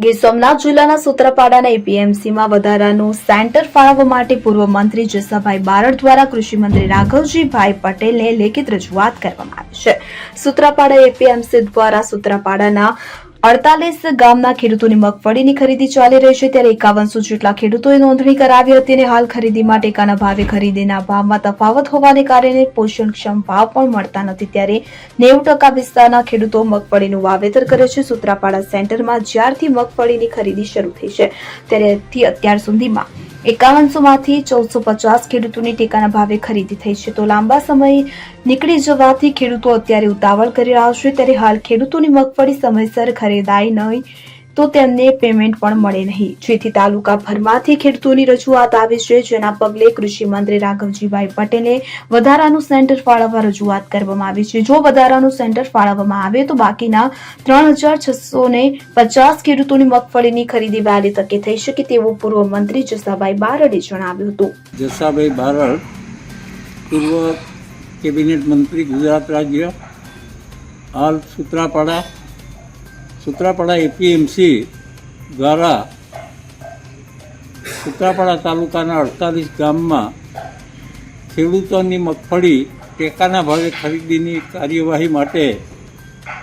ગીર સોમનાથ જિલ્લાના સૂત્રાપાડાના એપીએમસીમાં વધારાનું સેન્ટર ફાળવવા માટે પૂર્વ મંત્રી જસાભાઈ બારડ દ્વારા કૃષિ મંત્રી રાઘવજીભાઈ પટેલને લેખિત રજૂઆત કરવામાં આવી છે. સૂત્રાપાડા એપીએમસી દ્વારા સૂત્રાપાડાના 48 ગામના ખેડૂતોની મગફળીની ખરીદી ચાલી રહી છે, ત્યારે 5100 જેટલા ખેડૂતોએ નોંધણી કરાવી હતી અને હાલ ખરીદીમાં ટેકાના ભાવે ખરીદીના ભાવમાં તફાવત હોવાને કારણે પોષણક્ષમ ભાવ પણ મળતા નથી, ત્યારે 90% વિસ્તારના ખેડૂતો મગફળીનું વાવેતર કરે છે. સૂત્રાપાડા સેન્ટરમાં જ્યારથી મગફળીની ખરીદી શરૂ થઈ છે ત્યારથી અત્યાર સુધીમાં 5100 માંથી 1450 ખેડૂતોની ટેકાના ભાવે ખરીદી થઈ છે. તો લાંબા સમય નીકળી જવાથી ખેડૂતો અત્યારે ઉતાવળ કરી રહ્યા છે, ત્યારે હાલ ખેડૂતોની મગફળી સમયસર ખરીદાય નહીં તો તેમને પેમેન્ટ પણ મળે નહીં, જેથી તાલુકાભરમાંથી ખેડૂતોની રજૂઆત આવી છે, જેના પગલે કૃષિ મંત્રી રાઘવજીભાઈ પટેલે વધારાનું સેન્ટર ફાળવવા રજૂઆત કરવામાં આવી છે. જો વધારાનું સેન્ટર ફાળવવામાં આવે તો બાકીના 3650 ખેડૂતોની મગફળીની ખરીદી વહેલી તકે થઈ શકે તેવું પૂર્વ મંત્રી જસાભાઈ બારડે જણાવ્યું હતું. જસાભાઈ બારડ, પૂર્વ કેબિનેટ મંત્રી, ગુજરાત રાજ્ય, હાલ સૂત્રાપાડા એપીએમસી દ્વારા સૂત્રાપાડા તાલુકાના 48 ગામમાં ખેડૂતોની મગફળી ટેકાના ભાવે ખરીદીની કાર્યવાહી માટે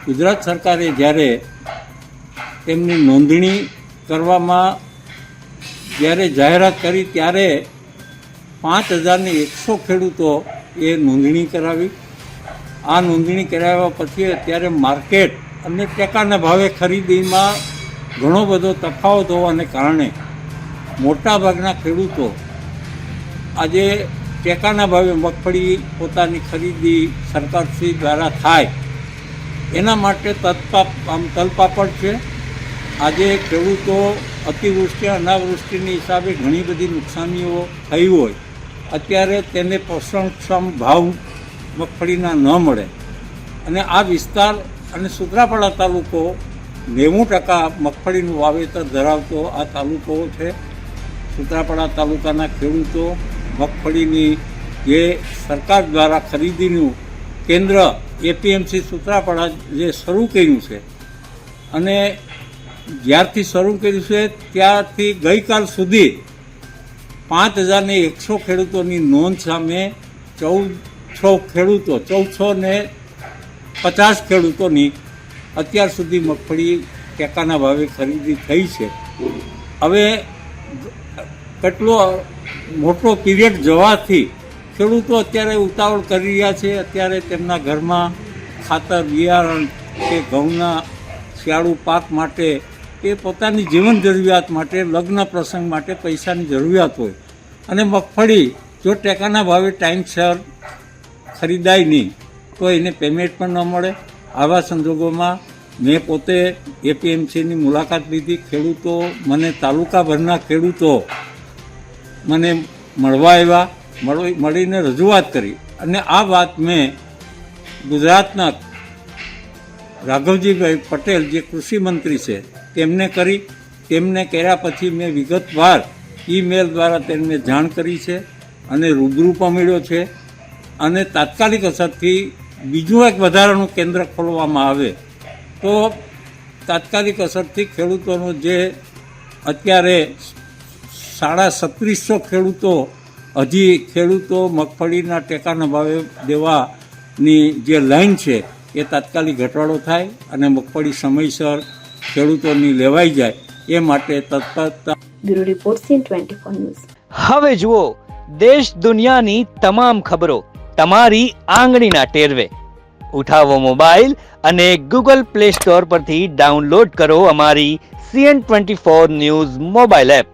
ગુજરાત સરકારે જ્યારે તેમની નોંધણી કરવામાં જાહેરાત કરી ત્યારે 5100 ખેડૂતો એ નોંધણી કરાવી. આ નોંધણી કરાવ્યા પછી અત્યારે માર્કેટ અને ટેકાના ભાવે ખરીદીમાં ઘણો બધો તફાવત હોવાને કારણે મોટાભાગના ખેડૂતો આજે ટેકાના ભાવે મગફળી પોતાની ખરીદી સરકારશ્રી દ્વારા થાય એના માટે તલપાપડ છે. આજે ખેડૂતો અતિવૃષ્ટિ અનાવૃષ્ટિની હિસાબે ઘણી બધી નુકસાનીઓ થઈ હોય, અત્યારે તેને પોષણક્ષમ ભાવ મગફળીના ન મળે અને આ વિસ્તાર અને સૂત્રાપાડા તાલુકો 90% મગફળીનું વાવેતર ધરાવતો આ તાલુકો છે. સૂત્રાપાડા તાલુકાના ખેડૂતો મગફળીની જે સરકાર દ્વારા ખરીદીનું કેન્દ્ર એપીએમસી સૂત્રાપાડા જે શરૂ કર્યું છે અને જ્યારથી શરૂ કર્યું છે ત્યારથી ગઈકાલ સુધી 5100 ખેડૂતોની નોંધ સામે 1450 ખેડૂતોની અત્યાર સુધી મગફળી ટેકાના ભાવે ખરીદી થઈ છે. હવે કેટલો મોટો પીરિયડ જવાથી ખેડૂતો અત્યારે ઉતાવળ કરી રહ્યા છે. અત્યારે તેમના ઘરમાં ખાતર, બિયારણ કે ઘઉંના શિયાળુ પાક માટે કે પોતાની જીવન જરૂરિયાત માટે, લગ્ન પ્રસંગ માટે પૈસાની જરૂરિયાત હોય અને મગફળી જો ટેકાના ભાવે ટાઈમસર ખરીદાય નહીં તો એને પેમેન્ટ પણ ન મળે. આવા સંજોગોમાં મેં પોતે એપીએમસીની મુલાકાત લીધી. ખેડૂતો મને, તાલુકાભરના ખેડૂતો મને મળવા આવ્યા, મળીને રજૂઆત કરી અને આ વાત મેં ગુજરાતના રાઘવજીભાઈ પટેલ જે કૃષિ મંત્રી છે તેમને કરી. તેમને કર્યા પછી મેં વિગતવાર ઈમેલ દ્વારા તેમને જાણ કરી છે અને રૂબરૂ પણ મળ્યો છે અને તાત્કાલિક અસરથી બીજું એક વધારાનું કેન્દ્ર ખોલવામાં આવે તો તાત્કાલિક અસરથી ખેડૂતોનો જે અત્યારે 3750 ખેડૂતો મગફળીના ટેકાના ભાવે દેવાની જે લાઈન છે એ તાત્કાલિક ઘટાડો થાય અને મગફળી સમયસર ખેડૂતોની લેવાઈ જાય એ માટે તત્પરતા. Bureau report CN24 news. હવે જુઓ દેશ દુનિયાની તમામ ખબરો તમારી આંગળીના ટેરવે. ઉઠાવો મોબાઈલ અને ગૂગલ પ્લે સ્ટોર પરથી ડાઉનલોડ કરો અમારી CN24 ન્યૂઝ મોબાઈલ એપ.